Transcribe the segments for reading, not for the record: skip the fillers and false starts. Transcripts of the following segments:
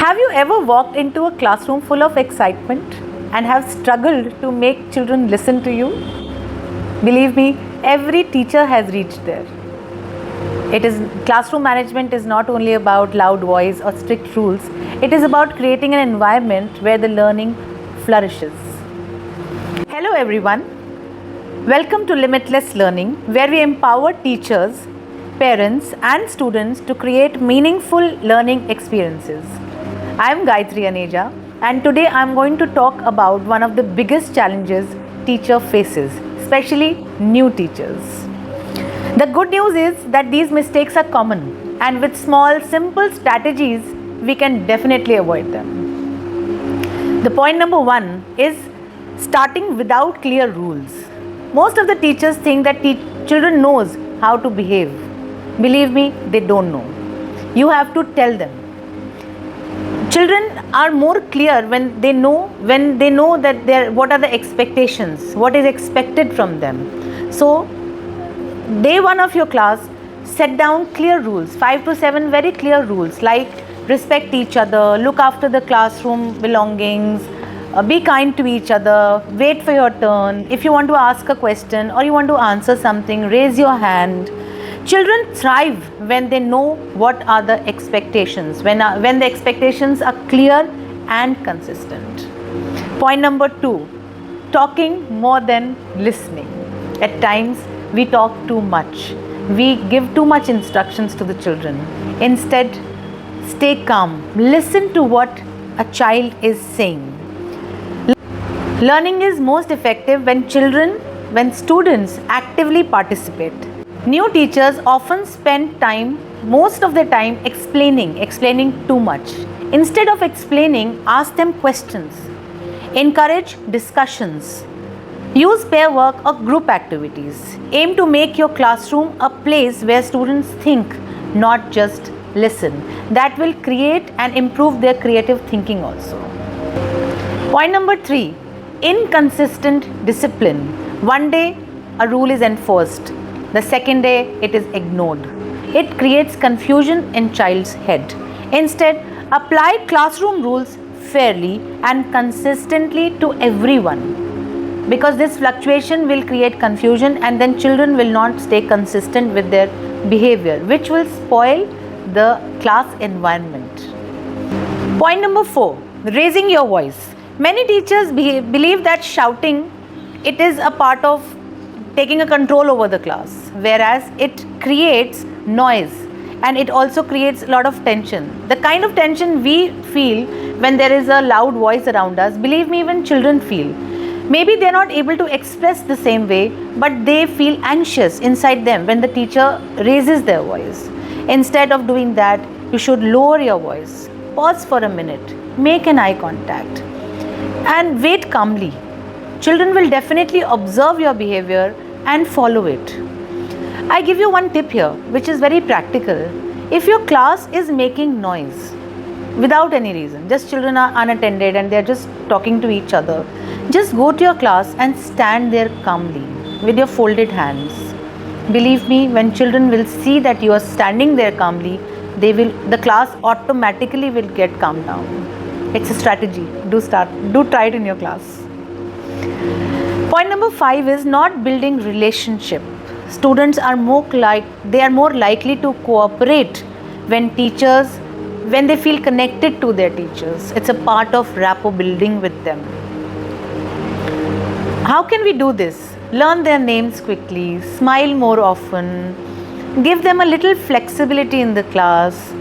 Have you ever walked into a classroom full of excitement and have struggled to make children listen to you? Believe me, every teacher has reached there. Classroom management is not only about loud voice or strict rules, it is about creating an environment where the learning flourishes. Hello everyone. Welcome to Limitless Learning, where we empower teachers, parents and students to create meaningful learning experiences. I am Gayatri Aneja, and today I am going to talk about one of the biggest challenges teacher faces, especially new teachers. The good news is that these mistakes are common, and with small, simple strategies, we can definitely avoid them. The point number one is starting without clear rules. Most of the teachers think that children knows how to behave. Believe me, they don't know. You have to tell them. Children are more clear when they know that what are the expectations, what is expected from them. So, day one of your class, set down clear rules, 5 to 7 very clear rules like respect each other, look after the classroom belongings, be kind to each other, wait for your turn. If you want to ask a question or you want to answer something, raise your hand. Children thrive when they know what are the expectations, when the expectations are clear and consistent. Point number 2, talking more than listening. At times, we talk too much. We give too much instructions to the children. Instead, stay calm. Listen to what a child is saying. Learning is most effective when students actively participate. New teachers often spend most of their time explaining too much. Instead of explaining, ask them questions. Encourage discussions. Use pair work or group activities. Aim to make your classroom a place where students think, not just listen. That will create and improve their creative thinking also. Point number 3, inconsistent discipline. One day a rule is enforced. The second day it is ignored. It creates confusion in child's head. Instead, apply classroom rules fairly and consistently to everyone, because this fluctuation will create confusion and then children will not stay consistent with their behavior, which will spoil the class environment. Point number 4, raising your voice. Many teachers believe that shouting it is a part of taking a control over the class, whereas it creates noise and it also creates a lot of tension. The kind of tension we feel when there is a loud voice around us, believe me, even children feel. Maybe they are not able to express the same way, but they feel anxious inside them when the teacher raises their voice. Instead of doing that, you should lower your voice, pause for a minute, make an eye contact, and wait calmly. Children will definitely observe your behavior and follow it. I give you one tip here, which is very practical. If your class is making noise without any reason, just children are unattended and they are just talking to each other, just go to your class and stand there calmly with your folded hands. Believe me, when children will see that you are standing there calmly, the class automatically will get calmed down. It's a strategy. Do try it in your class. Point number 5 is not building relationship. Students are more likely to cooperate when they feel connected to their teachers. It's a part of rapport building with them. How can we do this? Learn their names quickly, smile more often, give them a little flexibility in the class,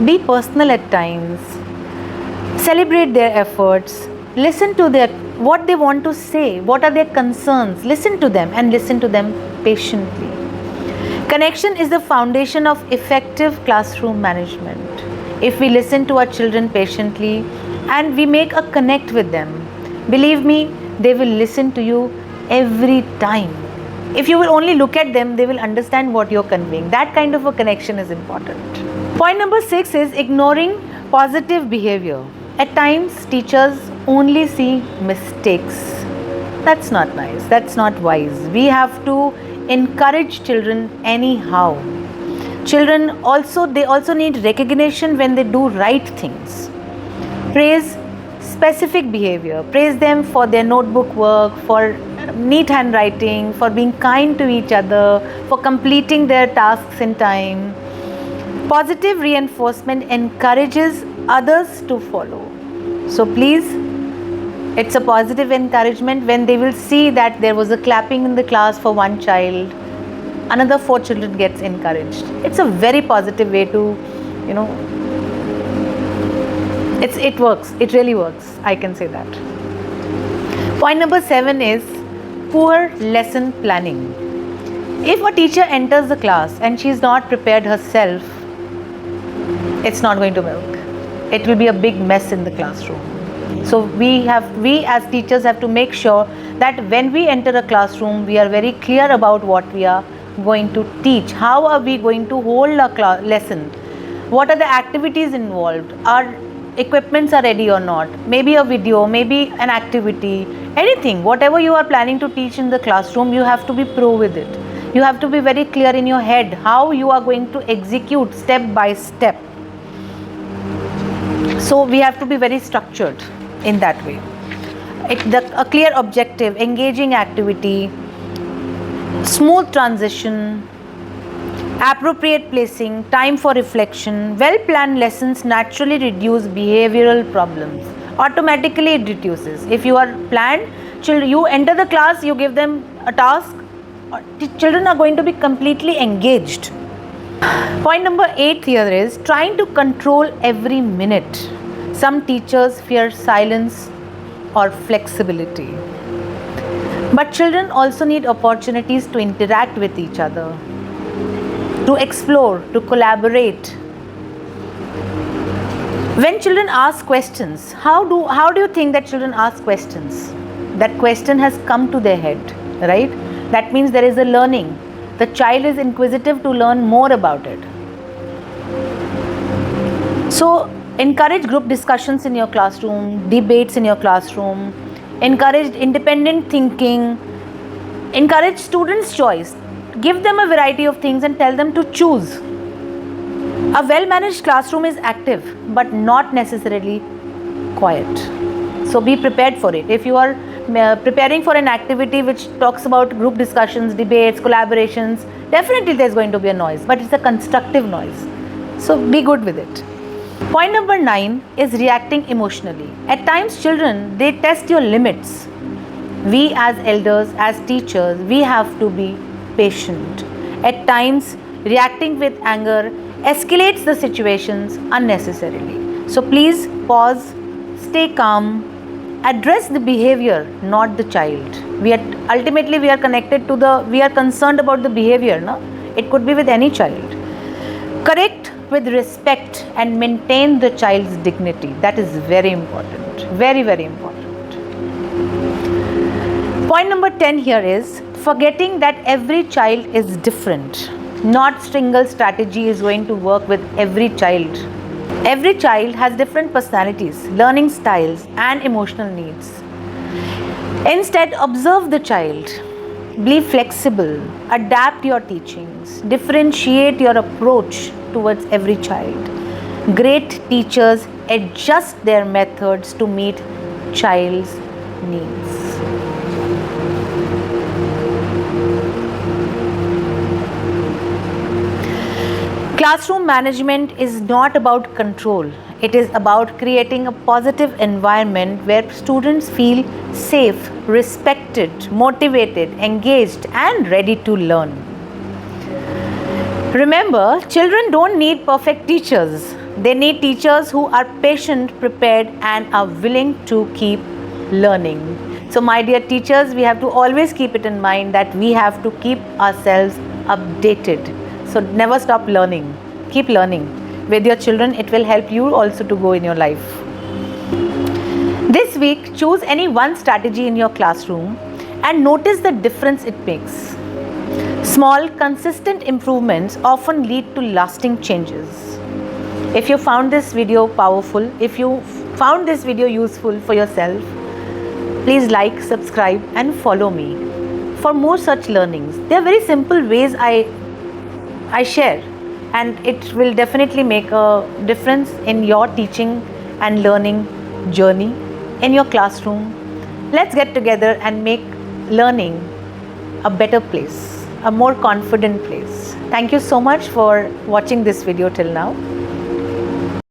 be personal at times, celebrate their efforts, listen to what they want to say, what are their concerns, listen to them and listen to them patiently. Connection is the foundation of effective classroom management. If we listen to our children patiently and we make a connect with them, believe me, they will listen to you every time. If you will only look at them, they will understand what you're conveying. That kind of a connection is important. Point number 6 is ignoring positive behavior. At times, teachers only see mistakes. That's not nice. That's not wise. We have to encourage children anyhow. Children also need recognition when they do right things. Praise specific behavior. Praise them for their notebook work, for neat handwriting, for being kind to each other, for completing their tasks in time. Positive reinforcement encourages others to follow. So please, it's a positive encouragement when they will see that there was a clapping in the class for one child, another 4 children gets encouraged. It's a very positive way to, it works. It really works. I can say that. Point number 7 is poor lesson planning. If a teacher enters the class and she is not prepared herself, it's not going to work. It will be a big mess in the classroom. So we as teachers have to make sure that when we enter a classroom, we are very clear about what we are going to teach. How are we going to hold a lesson? What are the activities involved? Our equipments are ready or not? Maybe a video, maybe an activity, anything. Whatever you are planning to teach in the classroom, you have to be pro with it. You have to be very clear in your head how you are going to execute step by step. So we have to be very structured in that way. A clear objective, engaging activity, smooth transition, appropriate placing, time for reflection. Well-planned lessons naturally reduce behavioral problems. Automatically it reduces. If you are planned, you enter the class, you give them a task, children are going to be completely engaged. Point number 8 here is trying to control every minute. Some teachers fear silence or flexibility. But children also need opportunities to interact with each other, to explore, to collaborate. When children ask questions, how do you think that children ask questions? That question has come to their head, right? That means there is a learning. The child is inquisitive to learn more about it. So encourage group discussions in your classroom, debates in your classroom, encourage independent thinking, encourage students' choice. Give them a variety of things and tell them to choose. A well-managed classroom is active but not necessarily quiet. So be prepared for it. If you are preparing for an activity which talks about group discussions, debates, collaborations, definitely there's going to be a noise, but it's a constructive noise. So be good with it. Point number 9 is reacting emotionally. At times children, they test your limits. We as elders, as teachers, we have to be patient. At times reacting with anger escalates the situations unnecessarily. So please pause, stay calm, address the behavior, not the child. We are connected to we are concerned about the behavior. No? It could be with any child. Correct with respect and maintain the child's dignity. That is very important. Very, very important. Point number 10 here is forgetting that every child is different. Not single strategy is going to work with every child. Every child has different personalities, learning styles, and emotional needs. Instead, observe the child. Be flexible. Adapt your teachings. Differentiate your approach towards every child. Great teachers adjust their methods to meet child's needs. Classroom management is not about control. It is about creating a positive environment where students feel safe, respected, motivated, engaged, and ready to learn. Remember, children don't need perfect teachers. They need teachers who are patient, prepared, and are willing to keep learning. So, my dear teachers, we have to always keep it in mind that we have to keep ourselves updated. So never stop learning. Keep learning. With your children, it will help you also to go in your life. This week, choose any one strategy in your classroom and notice the difference it makes. Small, consistent improvements often lead to lasting changes. If you found this video powerful, if you found this video useful for yourself, please like, subscribe, and follow me for more such learnings. They are very simple ways I share, and it will definitely make a difference in your teaching and learning journey in your classroom. Let's get together and make learning a better place, a more confident place. Thank you so much for watching this video till now.